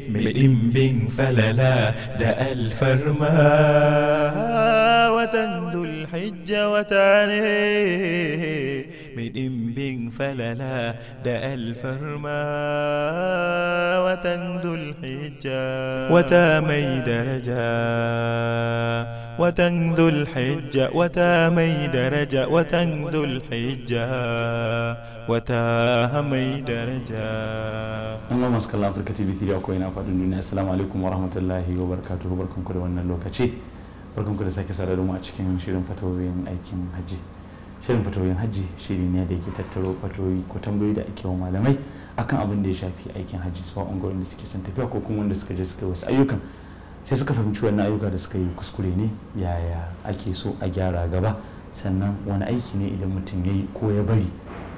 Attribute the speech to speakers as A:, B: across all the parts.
A: mai ɗimbin falala da alfarma. Watan Dhul-Hijja wata ne mai ɗimbin falala da alfarma. Watan Dhul-Hijja wata mai daraja. Watan Dhul-Hijja wata mai daraja. Watan Dhul-Hijja wata mai daraja.
B: Allah masu kallon Afirka TV3 a ko'ina faɗin duniya. Assalamu alaikum wa rahmatullahi wa barakatuhu. Barkanku da wannan lokaci. Barkanku da sake sadar mu a cikin shirin Fatawowin aikin Hajji. Shirin Fatawowin Hajji shiri ne da yake tattaro fatawoyi ko tambayoyi da ake wa malamai akan abin da ya shafi aikin Hajji, su ɓangaren da suke son tafiya ko kuma wanda suka je suka yi wasu ayyukan sai suka fahimci wannan ayyuka da suka yi kuskure ne, yaya ake so a gyara gaba, sannan wani aiki ne idan mutum ya yi ko ya bari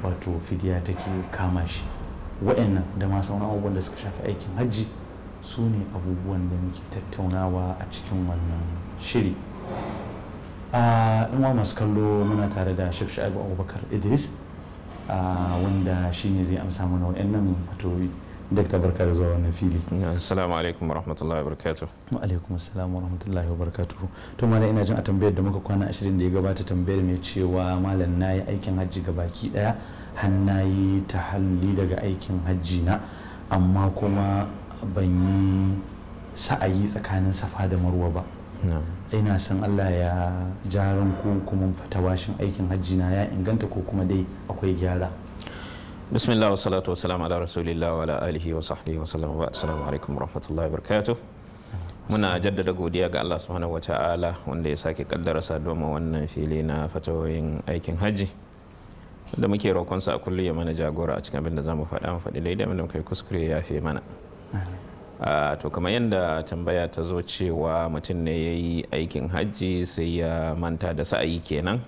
B: wato fidiya take kama shi. Waɗannan da ma sauran abubuwan da suka shafi aikin hajji su ne abubuwan da muke tattaunawa a cikin wannan shiri. Ɗan masu kallo muna tare da Shu'Aibu Abubakar Idris wanda shi ne zai amsa mana waɗannan fatowi. Dakta, barka da zuwa wannan fili.
C: Assalamu alaikum wa rahmatullahi wa barakatuh.
B: Wa alaikum assalam wa rahmatullahi wa barakatuh. To mana ina jin a tambayar da muka kwana 20 da ya gabata, tambayar mai cewa malam na yi aikin hajji gabaki daya har na yi tahalli daga aikin hajji na, amma kuma ban yi sa'ayi tsakanin safa da marwa ba. Ina san Allah ya jaran ku kuma fatawashin aikin hajji na ya inganta ko kuma dai akwai gyara.
C: Bismillah wa salatu wa salam ala rasulillah wa ala alihi wa sahbihi wa sallam wa assalamu alaikum wa rahmatullahi wa barakatuh. Muna jaddada godiya ga Allah subhanahu wa ta'ala wanda ya sake kaddara sadoma wannan fili na fatawoyin aikin hajji, da muke roƙonsa a kullu ya mana jagora a cikin abin da zamu faɗa mu faɗi daidai, abin da muka yi kuskure ya fi mana. To kamar yadda tambaya ta zo cewa mutum ne ya yi aikin hajji sai ya manta da sa'ayi kenan,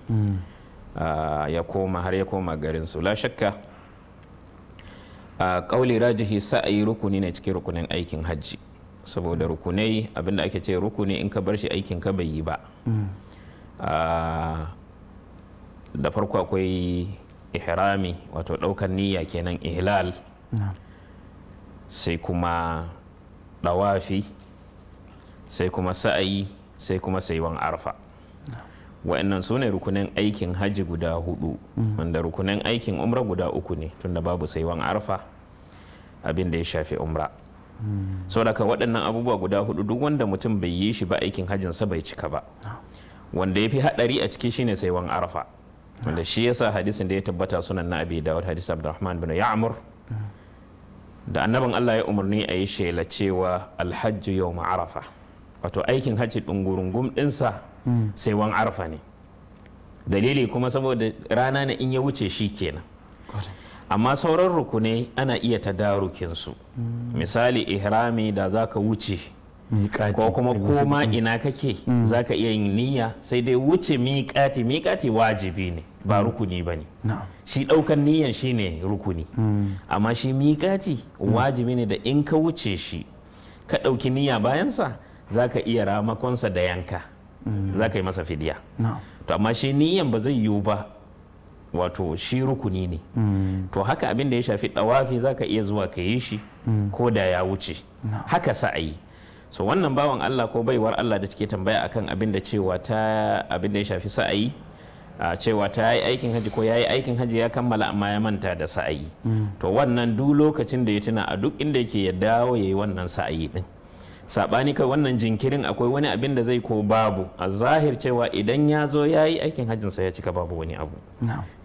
C: ya koma garin su. La shakka a ƙauli rajihi sa'ayi rukuni ne cikin rukunin aikin hajji, saboda rukunai abinda ake ce rukuni in ka bar shi aikin ka bai yi ba. Da farko akwai ihrami wato ɗaukar niyya kenan, ihlal, sai kuma ɗawafi, sai kuma sa'ayi, sai kuma saiwan arfa. Wa'annan su ne rukunin aikin hajji guda hudu, wanda rukunin aikin umra guda uku ne, tunda babu saiwan arfa abin da ya shafi umra. Saboda ka waɗannan abubuwa guda hudu duk wanda mutum bai yi shi ba aikin hajjinsa bai cika ba. Wanda ya fi haɗari a ciki shine saiwan arfa, wanda shi yasa hadisin da ya tabbata sunan na Abi Dawud, hadis Abdurrahman bin Ya'mur, da annabin Allah ya umarni a yi shela cewa alhajju yawma arafa, wato aikin hajji ɗungurungum ɗinsa saiwan arfa ne. Dalili kuma saboda rana na in ya wuce shi kenan, amma sauran rukunai ana iya tadarukinsu. Misali ihrami da za ka wuce ko kuma koma ina kake za ka iya yin niyya, sai dai wuce miƙati wajibi ne ba rukuni ba ne. Shi ɗaukan niyyan shi ne rukuni, amma shi miƙati wajibi ne da in ka wuce shi ka ɗauki niyya bayansa za ka iya ramakonsa da yanka, za ka yi masa fidiya. To amma shi niyyan ba zai yiwu ba, wato shi rukuni ne. To haka abin da ya shafi ɗawafi za ka iya zuwa ka yi shi ko da ya wuce. Haka sa'ayi. So wannan bawan Allah ko baiwar Allah da take tambaya akan abin da cewa ta abin da ya shafi sa'ayi, cewa ta yi aikin haji ko ya yi aikin haji ya kammala amma ya manta da sa'ayi. To wannan duk lokacin da ya tuna a duk inda yake ya dawo ya yi wannan sa'ayi din. Sabani kai wannan jinkirin akwai wani abin da zai ko babu, a zahir cewa idan ya zo ya yi aikin hajjinsa ya cika babu wani abu.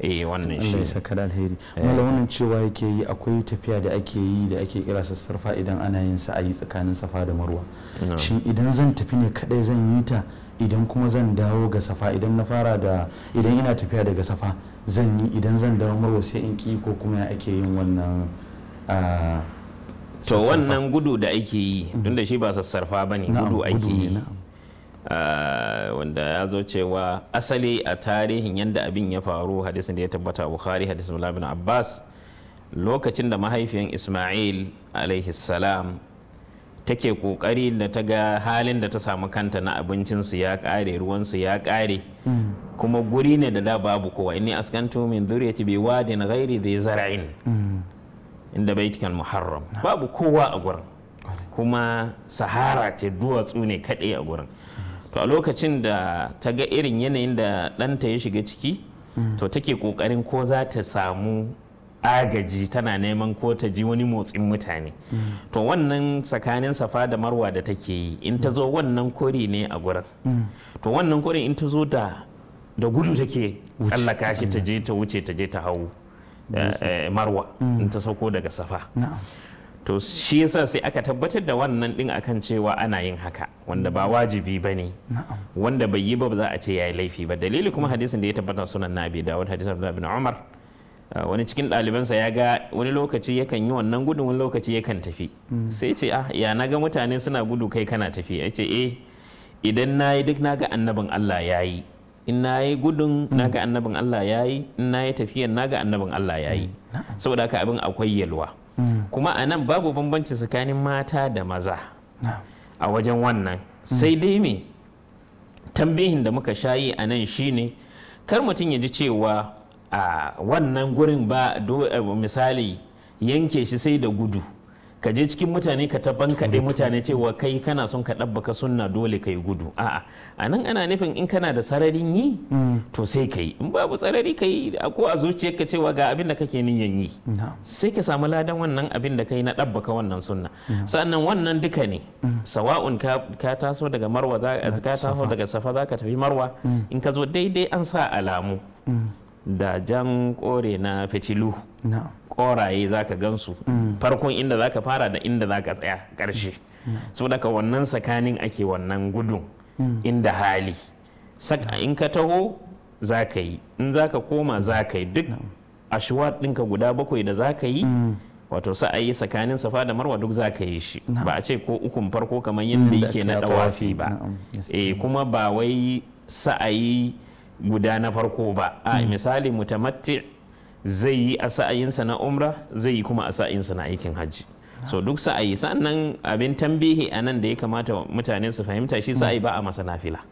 C: Wannan shi.
B: Allah ya saka da alheri. Mala wannan cewa yake yi akwai tafiya da ake yi da ake kira sassarfa idan ana yin sa'ayi tsakanin safa da marwa. Shin idan zan tafi ne kadai zan yi ta, idan kuma zan dawo ga safa, idan na fara da idan ina tafiya daga safa zan yi, idan zan dawo marwa sai in ki, ko kuma ya ake yin wannan
C: to wannan gudu da ake yi, tunda shi ba sassarfa ba ne, gudu ake yi, wanda ya zo cewa asali a tarihin yadda abin ya faru, hadisin da ya tabbata a Bukhari, hadisin Abdullah bin Abbas, lokacin da mahaifiyan Ismail alaihi salam take kokari da ta ga halin da ta samu kanta na abincinsu ya kare, ruwansu ya kare, kuma guri ne da babu kowa. Inni askantu min dhurriyyati bi wadin ghairi dhi zar'in inda baitikal muharram, babu kowa a gurin, kuma sahara ce, duwatsu ne kaɗai a gurin. To a lokacin da ta ga irin yanayin da ɗanta ya shiga ciki, to take ƙoƙarin ko za ta samu agaji, tana neman ko ta ji wani motsin mutane. To wannan tsakanin safa da marwa da take yi, in ta zo wannan kori ne a gurin, to wannan kori in ta zo da gudu take tsallaka shi, ta je ta wuce, ta je ta hau marwa in ta sauko daga safa. To shi yasa sai aka tabbatar da wannan din akan cewa ana yin haka, wanda ba wajibi ba ne, wanda bai yi ba za a ce ya yi laifi ba. Dalili kuma hadisin da ya tabbata sunan na Abi Dawud, hadisin Abdullah bin Umar, wani cikin ɗalibansa ya ga wani lokaci yakan yi wannan gudun, wani lokaci yakan tafi. Sai ce ya naga mutane suna gudu kai kana tafi. Ya ce idan na yi duk naga annabin Allah ya yi, in na yi gudun naga annabin Allah ya yi, in na yi tafiyan naga annabin Allah ya yi. Saboda haka abin akwai yalwa. Kuma a nan babu bambanci tsakanin mata da maza a wajen wannan. Sai dai me tambihin da muka shayi a nan shine kar mutum ya ji cewa a wannan gurin ba misali yanke shi sai da gudu, ka je cikin mutane ka bankaɗe mutane cewa kai kana son ka ɗabbaka sunna dole ka yi gudu. A'a, a nan ana nufin in kana da sararin yi to sai ka yi, in babu sarari ka yi ko a zuciyarka cewa ga abin da kake niyan yi, sai ka samu ladan wannan abin da ka yi na ɗabbaka wannan sunna. Sannan wannan duka ne, sawa'un ka taso daga marwa, ka taso daga safa za ka tafi marwa, in ka zo daidai an sa alamu da jan kore na fitilu, koraye za ka gansu farkon inda za ka fara da inda za ka tsaya ƙarshe. Saboda ka wannan tsakanin ake wannan gudun inda hali, in ka taho za ka yi, in za ka koma za ka yi, duk ashwat ɗinka guda 7 da za ka yi, wato sa'ayi tsakanin safa da marwa duk za ka yi shi. Ba a ce ko ukun farko kamar yadda yake na dawafi ba, kuma ba wai sa'ayi guda na farko ba. A misali mutamatti zai yi a sa'ayinsa na umra, zai yi kuma a sa'ayinsa na aikin hajji. So duk sa'ayi. Sannan abin tambihi a nan da ya kamata mutane su fahimta, shi sa'ayi ba a masa nafila.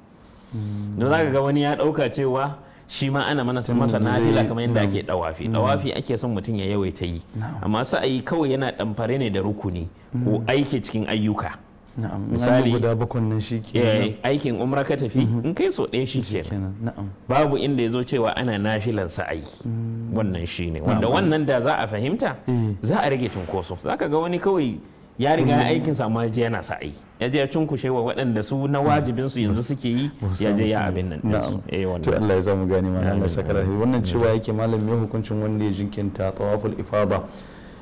C: Don za ka ga wani ya ɗauka cewa shi ma ana masa nafila kamar yadda ake ɗawafi. Ɗawafi ake son mutum ya yawaita yi, amma sa'ayi kawai yana ɗamfare ne da rukuni ko aiki cikin ayyuka. Misali
B: guda 7 nan shi ke
C: aikin umra ka tafi, in kai so ɗaya shi kenan, babu inda ya zo cewa ana nafilan sa'ayi. Wannan shi ne wanda wannan da za a fahimta za a rage cunkoso. Za ka ga wani kawai ya riga aikinsa amma ya yana sa'ayi, ya je ya cunkushe wa waɗanda su na wajibinsu yanzu suke yi, ya je ya abin nan ɗinsu.
B: To Allah ya zamu gane mana, Allah sakara. Wannan cewa yake malam me hukuncin wanda ya jinkinta tawaful ifada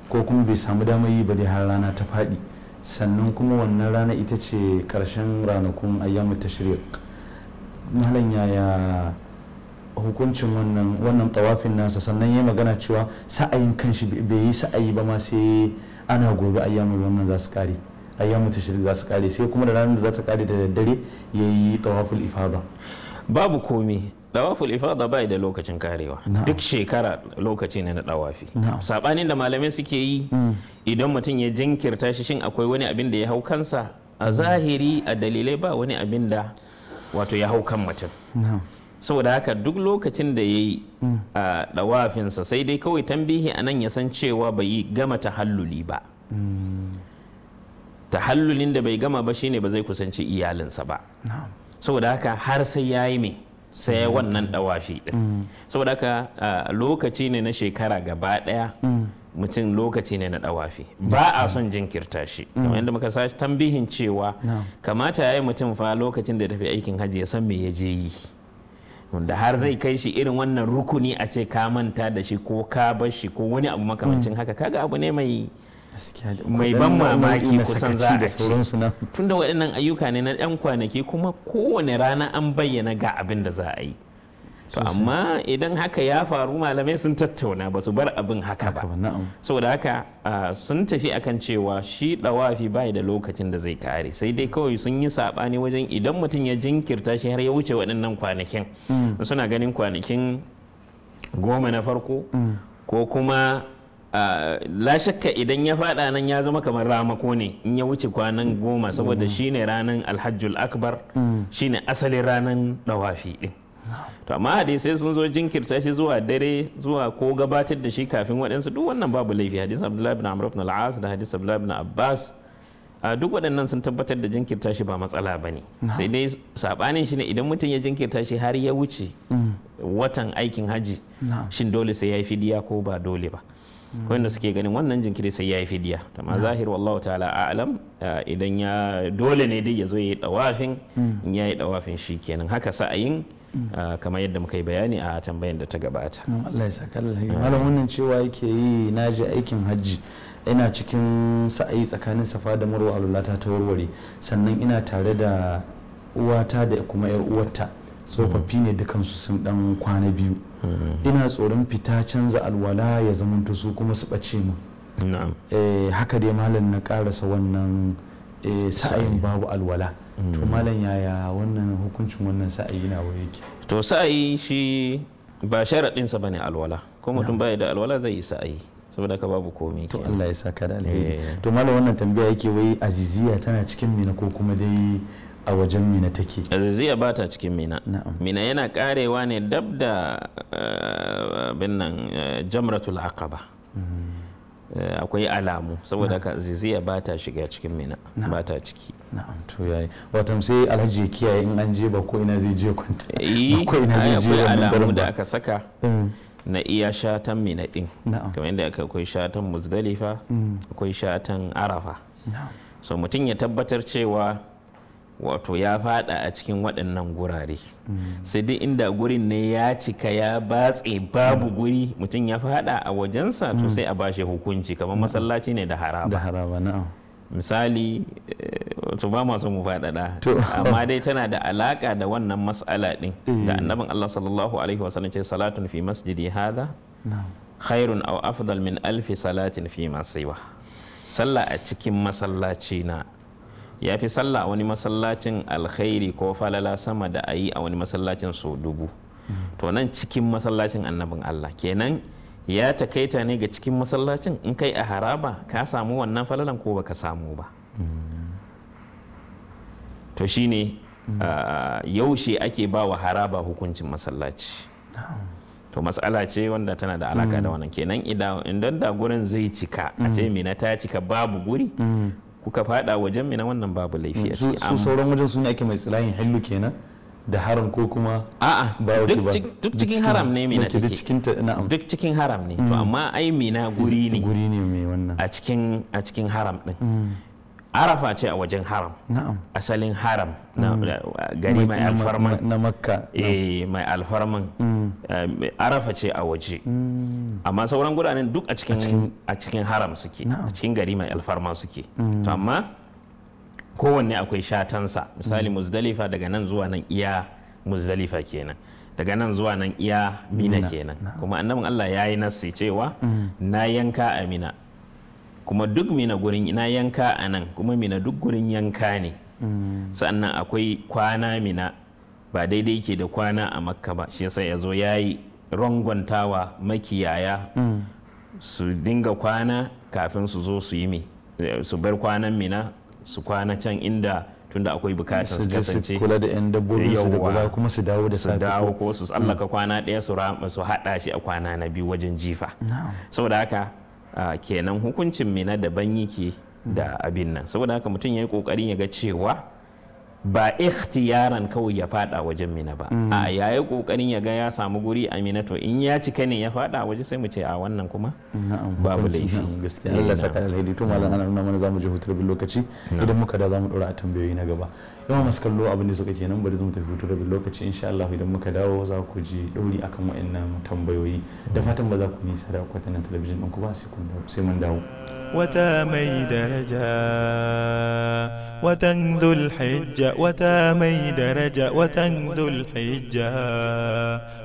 B: ko kuma bai samu damar yi ba dai har rana ta faɗi, sannan kuma wannan rana ita ce karshen ranakun ayyamu tashriq. Malam yaya hukuncin wannan tawafin nasa? Sannan ya magana cewa sa'ayin kanshi bai yi sa'ayi ba ma sai ana gobe ayyamu wannan za su kare, ayyamu tashriq za su kare, sai kuma da ranar da za ta kare da daddare ya yi tawaful ifada.
C: Babu komi, dawaful ifada bai da lokacin karewa, duk shekara lokaci ne na dawafi. Sabanin da malamai suke yi, idan mutum ya jinkirta shi, shin akwai wani abin da ya hau kansa? A zahiri a dalilai ba wani abin da wato ya hau kan mutum. Saboda haka duk lokacin da ya yi a dawafinsa, sai dai kawai tambihi a nan ya san cewa bai yi gama tahalluli ba. Tahallulin da bai gama ba shine ba zai kusanci iyalinsa ba. Saboda haka har sai ya yi mai, sai wannan dawafi din. Saboda haka lokaci ne na shekara gaba daya, mutum lokaci ne na dawafi, ba a son jinkirta shi. Kamar yadda muka sa tambihin cewa kamata ya yi mutum fa lokacin da tafi aikin hajji ya san me ya je yi, wanda har zai kai shi irin wannan rukuni a ce ka manta da shi ko ka bar shi ko wani abu makamancin haka. Kaga abu ne mai ban mamaki kusan za a ce, tunda waɗannan ayyuka ne na ɗan kwanaki, kuma kowane rana an bayyana ga abin da za a yi. To amma idan haka ya faru, malamai sun tattauna, ba su bar abin haka ba. Saboda haka sun tafi akan cewa shi dawafi bai da lokacin da zai kare, sai dai kawai sun yi sabani wajen idan mutum ya jinkirta shi har ya wuce waɗannan kwanakin. Suna ganin kwanakin 10 na farko, ko kuma la shakka idan ya fada nan ya zama kamar ramako ne in ya wuce kwanan 10, saboda shine ranar alhajjul akbar, shine asalin ranar dawafi din. To amma hadisai sun zo jinkirta shi zuwa dare, zuwa ko gabatar da shi kafin waɗansu, duk wannan babu laifi. Hadis Abdullahi ibn Amr ibn al-As da hadis Abdullahi ibn Abbas a duk waɗannan sun tabbatar da jinkirta shi ba matsala ba ne, sai dai saɓanin shi ne idan mutum ya jinkirta shi har ya wuce watan aikin haji, shin dole sai ya yi fidiya ko ba dole ba. Wanda suke ganin wannan jinkiri sai ya yi fidiya, amma zahir wallahu ta'ala a'lam, idan ya dole ne dai ya zo ya yi dawafin, in ya yi dawafin shi kenan. Haka sa'ayin kamar yadda muka yi bayani a tambayar da ta gabata.
B: Allah ya saka alheri. Malam wannan cewa yake yi na je aikin hajji, ina cikin sa'ayi tsakanin Safa da Marwa, alulata ta warware, sannan ina tare da uwata da kuma yar uwarta, tsofaffi ne dukansu sun dan kwana biyu, ina tsoron fita canza alwala ya zamanto su kuma su ɓace mu. Haka dai malam na karasa wannan sa'ayin babu alwala, to malam yaya wannan hukuncin wannan sa'ayi na waye yake?
C: To sa'ayi shi ba sharaɗinsa bane alwala, ko mutum bai da alwala zai yi sa'ayi, saboda ka babu komai.
B: To Allah ya saka da alheri. To malam wannan tambaya yake wai aziziya tana cikin mina ko kuma dai a wajen mina take?
C: Aziziya ba ta cikin mina. Mina yana karewa ne dab da jamratul aqaba. Akwai alamu, saboda ka aziziya ba ta shiga cikin mina, ba ta ciki.
B: Na'am, to yayi. Wato sai alhaji ya kiyaye in an je ba ko ina zai je kwanta.
C: Akwai alamu da aka saka na iya shatan mina din, kamar yadda akwai shatan muzdalifa, akwai shatan arafa. So mutum ya tabbatar cewa wato ya fada a cikin waɗannan gurare, sai dai inda gurin ne ya cika ya batse babu guri mutum ya fada a wajensa, to sai a bashi hukunci kamar masallaci ne da haraba. Na'am. Misali, to ba masu mu faɗaɗa, amma dai tana da alaka da wannan mas'ala din da annabin Allah sallallahu alaihi wasallam ce salatun fi masjidi hadha khairun aw afdal min alfi salatin fi ma siwa. Sallah a cikin masallaci na ya fi sallah a wani masallacin alkhairi ko falala sama da ayi a wani masallacin so 1000. To nan cikin masallacin annabin Allah kenan ya takaita ne ga cikin masallacin, in kai a haraba ka samu wannan falalan ko baka samu ba. To shine yaushe ake ba wa haraba hukuncin masallaci. To matsala ce wanda tana da alaka da wannan, kenan idan da gurin zai cika a ce mina ta cika babu guri, kuka fada wajen mina, wannan babu laifi a ciki.
B: Su sauran wajen su ne ake mai tsilayin hillu kenan da haram ko kuma?
C: A'a, duk cikin haram ne mina take, duk cikin haram ne. To amma ai mina guri ne
B: mai wannan
C: a cikin haram din. Arafa ce a wajen haram, asalin haram na gari mai alfarman
B: na Makka,
C: mai alfarman Arafa ce a waje, amma sauran guranen duk a cikin haram suke, a cikin gari mai alfarma suke. To amma kowanne akwai shatansa. Misali Muzdalifa, daga nan zuwa nan iya Muzdalifa kenan, daga nan zuwa nan iya Mina kenan. Kuma annabin Allah ya yi nassi cewa na yanka a Mina, kuma duk Mina gurin na yanka a nan, kuma Mina duk gurin yanka ne. Sannan akwai kwana Mina, ba daidai ke da kwana a Makka ba, shi yasa ya zo ya yi rangwantawa makiyaya su dinga kwana kafin su zo su yi su bar kwanan Mina su kwana can, inda tunda akwai bukatar su kasance
B: kula da yan dabbobi su da kuma su dawo da safe,
C: ko su tsallaka kwana ɗaya su haɗa shi a kwana na biyu wajen jifa. Saboda haka kenan hukuncin Mina daban yake da abin nan. Saboda haka mutum ya yi ƙoƙarin ya ga cewa ba ikhtiyaran kawai ya fada wajen Mina ba, a ya yi ƙoƙarin ya ga ya samu guri a Mina, to in ya cika ne ya fada waje, sai mu ce a wannan kuma babu laifi.
B: Gaskiya Allah saka alheri. To malam ana nuna mana zamu je hutu rabin lokaci, idan muka da zamu dora a tambayoyi na gaba. Yawan masu kallo abin da suka kenan, bari zamu tafi hutu rabin lokaci, insha Allah idan muka dawo za ku ji dauri akan waɗannan tambayoyi, da fatan ba za ku nisa da kwatanan talabijin ɗin ku ba, sai mun dawo.
A: وتامي درجة وتنذو الحجة وتامي درجة وتنذو الحجة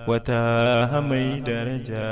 A: وتامي درجة